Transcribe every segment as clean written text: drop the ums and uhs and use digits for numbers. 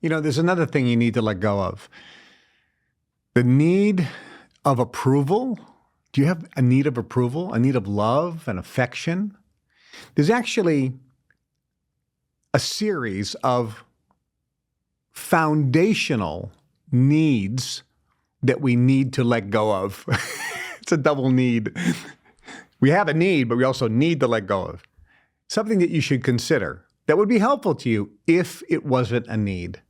There's another thing you need to let go of. The need of approval. Do you have a need of approval, a need of love and affection? There's actually a series of foundational needs that we need to let go of. It's a double need. We have a need, but we also need to let go of. Something that you should consider that would be helpful to you if it wasn't a need.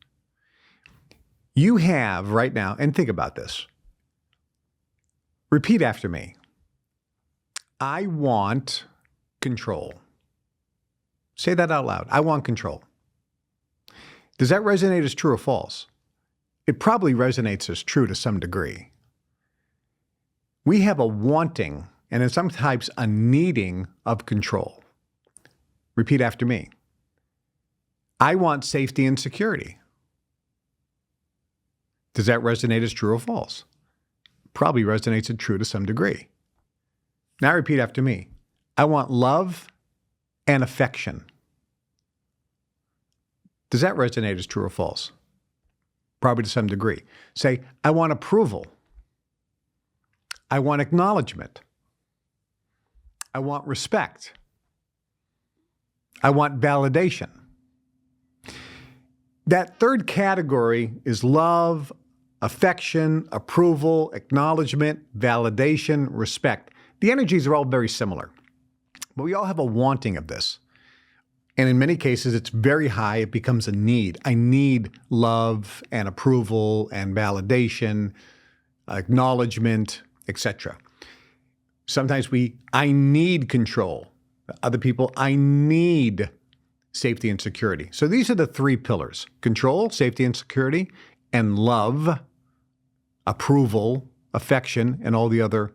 You have right now, and think about this. Repeat after me. I want control. Say that out loud. I want control. Does that resonate as true or false? It probably resonates as true to some degree. We have a wanting, and in some types, a needing of control. Repeat after me. I want safety and security. Does that resonate as true or false? Probably resonates as true to some degree. Now repeat after me. I want love and affection. Does that resonate as true or false? Probably to some degree. Say, I want approval. I want acknowledgement. I want respect. I want validation. That third category is love, affection, approval, acknowledgement, validation, respect. The energies are all very similar, but we all have a wanting of this. And in many cases, it's very high. It becomes a need. I need love and approval and validation, acknowledgement, etc. Sometimes I need control. Other people, I need safety and security. So these are the three pillars: control, safety and security, and love, approval, affection, and all the other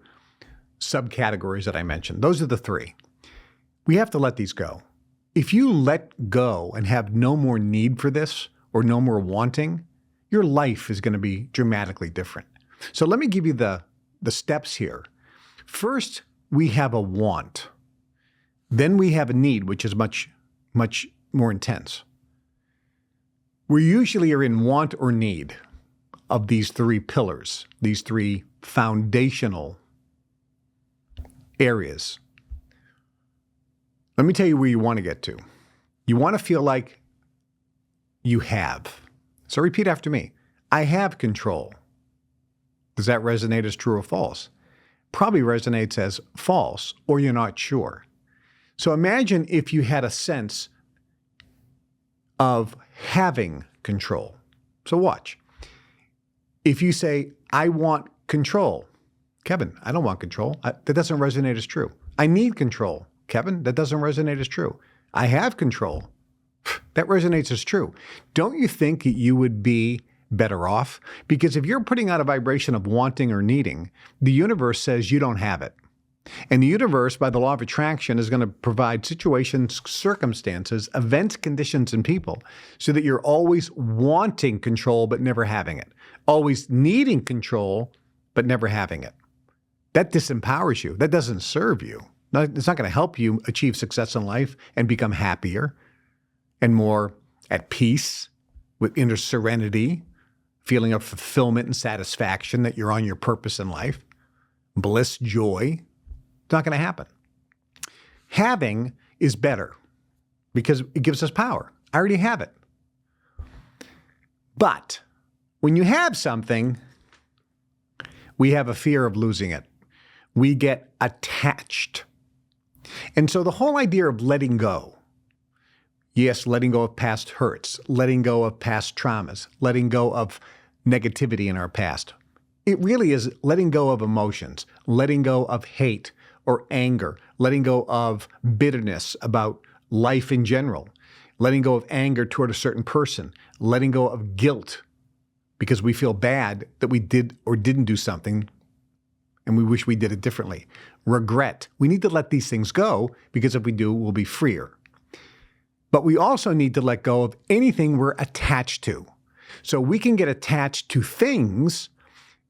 subcategories that I mentioned. Those are the three. We have to let these go. If you let go and have no more need for this or no more wanting, your life is going to be dramatically different. So let me give you the steps here. First, we have a want. Then we have a need, which is much more intense. We usually are in want or need of these three pillars, these three foundational areas. Let me tell you where you want to get to. You want to feel like you have. So repeat after me. I have control. Does that resonate as true or false? Probably resonates as false, or you're not sure. So imagine if you had a sense of having control. So watch. If you say, I want control, Kevin, I don't want control. That doesn't resonate as true. I need control. Kevin, that doesn't resonate as true. I have control. That resonates as true. Don't you think that you would be better off? Because if you're putting out a vibration of wanting or needing, the universe says you don't have it. And the universe, by the law of attraction, is going to provide situations, circumstances, events, conditions, and people so that you're always wanting control but never having it. Always needing control but never having it. That disempowers you. That doesn't serve you. It's not going to help you achieve success in life and become happier and more at peace with inner serenity, feeling of fulfillment and satisfaction that you're on your purpose in life, bliss, joy. It's not going to happen. Having is better because it gives us power. I already have it. But when you have something, we have a fear of losing it. We get attached. And so the whole idea of letting go, yes, letting go of past hurts, letting go of past traumas, letting go of negativity in our past, it really is letting go of emotions, letting go of hate or anger, letting go of bitterness about life in general, letting go of anger toward a certain person, letting go of guilt because we feel bad that we did or didn't do something and we wish we did it differently. Regret. We need to let these things go because if we do, we'll be freer. But we also need to let go of anything we're attached to. So we can get attached to things,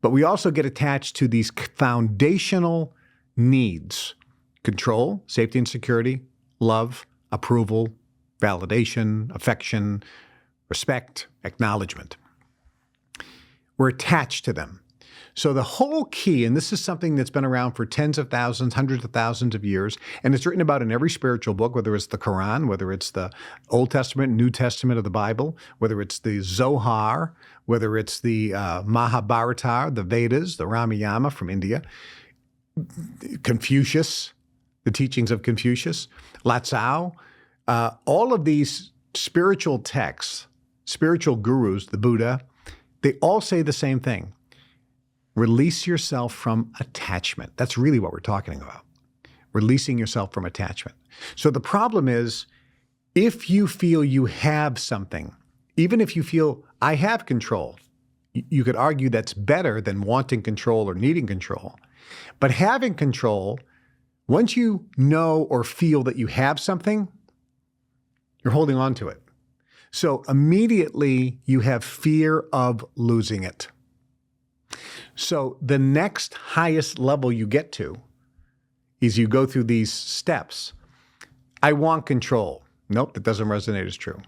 but we also get attached to these foundational needs: control, safety and security, love, approval, validation, affection, respect, acknowledgement. We're attached to them. So the whole key, and this is something that's been around for tens of thousands, hundreds of thousands of years, and it's written about in every spiritual book, whether it's the Quran, whether it's the Old Testament, New Testament of the Bible, whether it's the Zohar, whether it's the Mahabharata, the Vedas, the Ramayana from India, Confucius, the teachings of Confucius, Lao, all of these spiritual texts, spiritual gurus, the Buddha, they all say the same thing. Release yourself from attachment. That's really what we're talking about. Releasing yourself from attachment. So the problem is, if you feel you have something, even if you feel I have control, you could argue that's better than wanting control or needing control. But having control, once you know or feel that you have something, you're holding on to it. So immediately you have fear of losing it. So the next highest level you get to is you go through these steps. I want control. Nope, that doesn't resonate as true.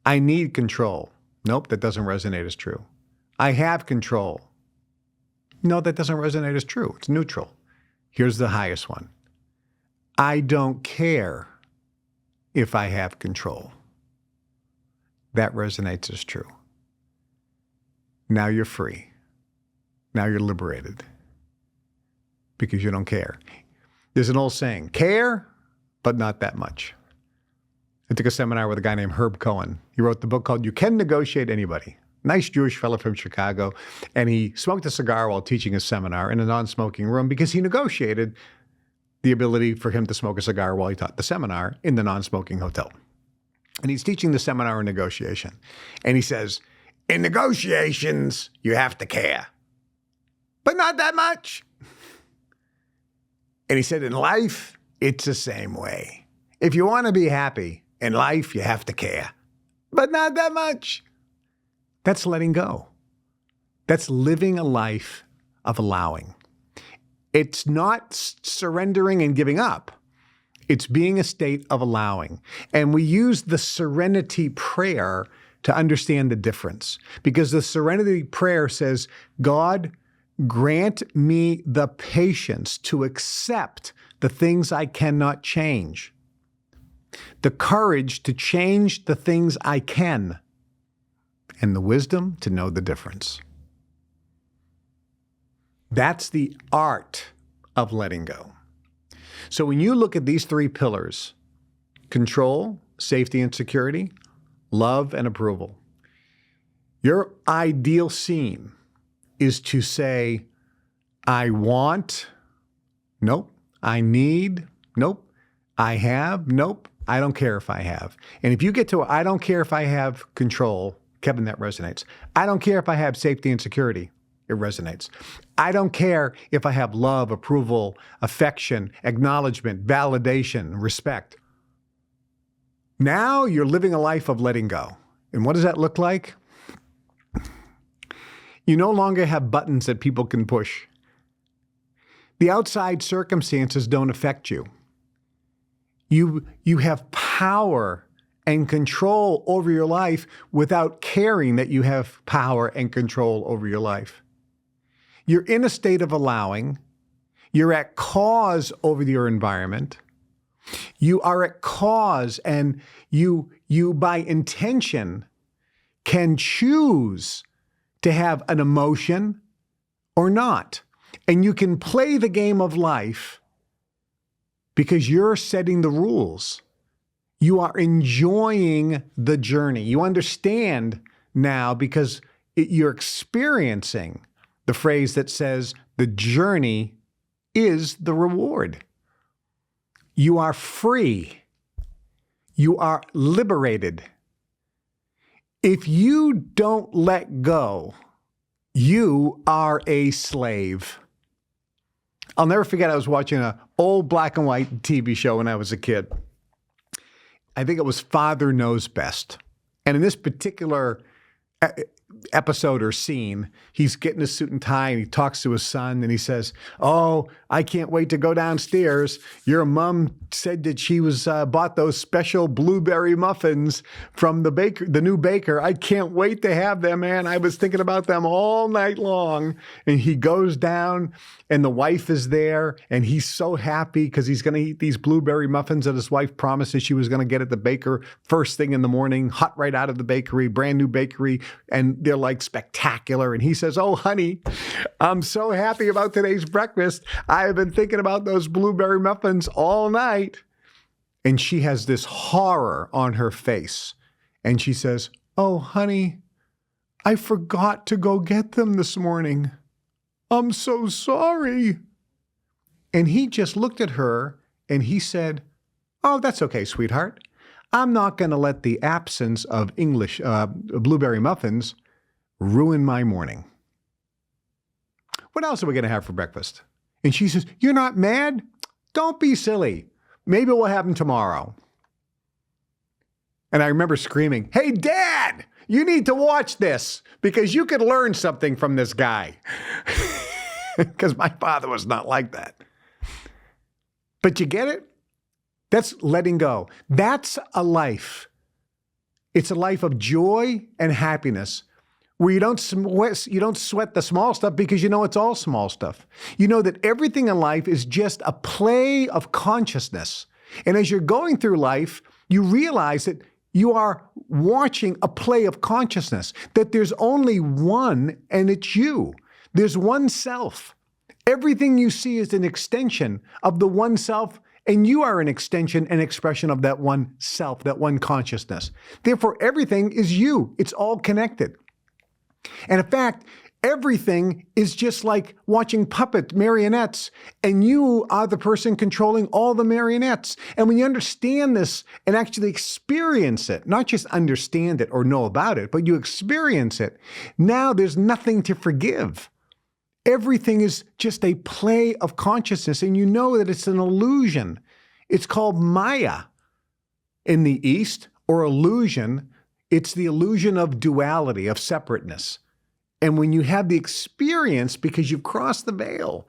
I need control. Nope, that doesn't resonate as true. I have control. No, that doesn't resonate as true. It's neutral. Here's the highest one. I don't care if I have control. That resonates as true. Now you're free. Now you're liberated because you don't care. There's an old saying, care, but not that much. I took a seminar with a guy named Herb Cohen. He wrote the book called You Can Negotiate Anybody. Nice Jewish fellow from Chicago. And he smoked a cigar while teaching a seminar in a non-smoking room because he negotiated the ability for him to smoke a cigar while he taught the seminar in the non-smoking hotel. And he's teaching the seminar on negotiation. And he says, in negotiations, you have to care. But not that much. And he said, in life, it's the same way. If you want to be happy in life, you have to care. But not that much. That's letting go. That's living a life of allowing. It's not surrendering and giving up. It's being a state of allowing. And we use the serenity prayer to understand the difference. Because the serenity prayer says, God, grant me the patience to accept the things I cannot change, the courage to change the things I can, and the wisdom to know the difference. That's the art of letting go. So when you look at these three pillars, control, safety and security, love and approval, your ideal scene is to say, I want, nope. I need, nope. I have, nope. I don't care if I have. And if you get to, I don't care if I have control, Kevin, that resonates. I don't care if I have safety and security, it resonates. I don't care if I have love, approval, affection, acknowledgement, validation, respect. Now you're living a life of letting go. And what does that look like? You no longer have buttons that people can push. The outside circumstances don't affect you. You have power and control over your life without caring that you have power and control over your life. You're in a state of allowing. You're at cause over your environment. You are at cause, and you by intention can choose to have an emotion or not. And you can play the game of life because you're setting the rules. You are enjoying the journey. You understand now because you're experiencing the phrase that says the journey is the reward. You are free. You are liberated. If you don't let go, you are a slave. I'll never forget, I was watching an old black and white TV show when I was a kid. I think it was Father Knows Best. And in this particular episode or scene, he's getting a suit and tie and he talks to his son and he says, "Oh, I can't wait to go downstairs. Your mom said that she bought those special blueberry muffins from the new baker. I can't wait to have them, man. I was thinking about them all night long." And he goes down and the wife is there and he's so happy because he's going to eat these blueberry muffins that his wife promised she was going to get at the baker first thing in the morning, hot right out of the bakery, brand new bakery. And they're like spectacular. And he says, "Oh, honey, I'm so happy about today's breakfast. I have been thinking about those blueberry muffins all night." And she has this horror on her face. And she says, "Oh, honey, I forgot to go get them this morning. I'm so sorry." And he just looked at her and he said, "Oh, that's okay, sweetheart. I'm not going to let the absence of English blueberry muffins ruin my morning. What else are we going to have for breakfast?" And she says, "You're not mad? Don't be silly. Maybe it will happen tomorrow." And I remember screaming, "Hey, Dad, you need to watch this because you could learn something from this guy." Because my father was not like that. But you get it? That's letting go. That's a life. It's a life of joy and happiness where you don't sweat the small stuff because you know it's all small stuff. You know that everything in life is just a play of consciousness. And as you're going through life, you realize that you are watching a play of consciousness, that there's only one and it's you. There's one self. Everything you see is an extension of the one self, and you are an extension and expression of that one self, that one consciousness. Therefore, everything is you. It's all connected. And in fact, everything is just like watching marionettes, and you are the person controlling all the marionettes. And when you understand this and actually experience it, not just understand it or know about it, but you experience it, now there's nothing to forgive. Everything is just a play of consciousness, and you know that it's an illusion. It's called Maya in the East, or illusion. It's the illusion of duality, of separateness. And when you have the experience, because you've crossed the veil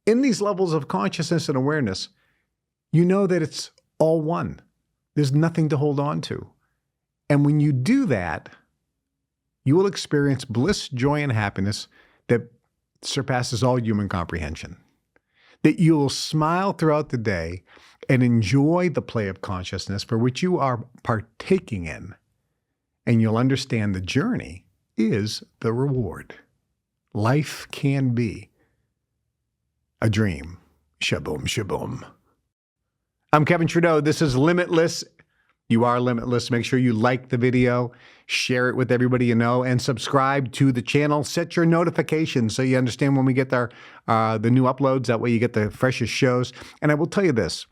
in these levels of consciousness and awareness, you know that it's all one. There's nothing to hold on to. And when you do that, you will experience bliss, joy, and happiness that surpasses all human comprehension. That you will smile throughout the day and enjoy the play of consciousness for which you are partaking in. And you'll understand the journey is the reward. Life can be a dream. Shaboom, shaboom. I'm Kevin Trudeau. This is Limitless. You are limitless. Make sure you like the video, share it with everybody you know, and subscribe to the channel. Set your notifications so you understand when we get the new uploads. That way you get the freshest shows. And I will tell you this.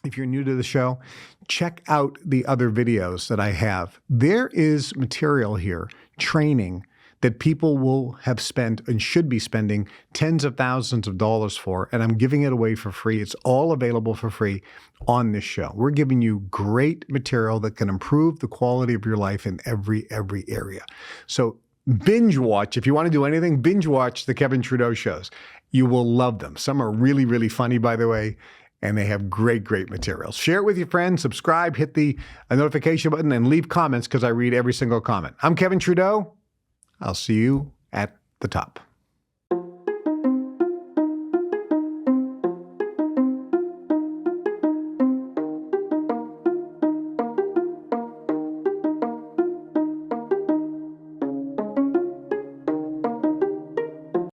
If you're new to the show, check out the other videos that I have. There is material here, training, that people will have spent and should be spending tens of thousands of dollars for, and I'm giving it away for free. It's all available for free on this show. We're giving you great material that can improve the quality of your life in every area. So binge watch. If you want to do anything, binge watch the Kevin Trudeau shows. You will love them. Some are really, really funny, by the way, and they have great material. Share it with your friends, subscribe, hit the notification button, and leave comments because I read every single comment. I'm Kevin Trudeau. I'll see you at the top.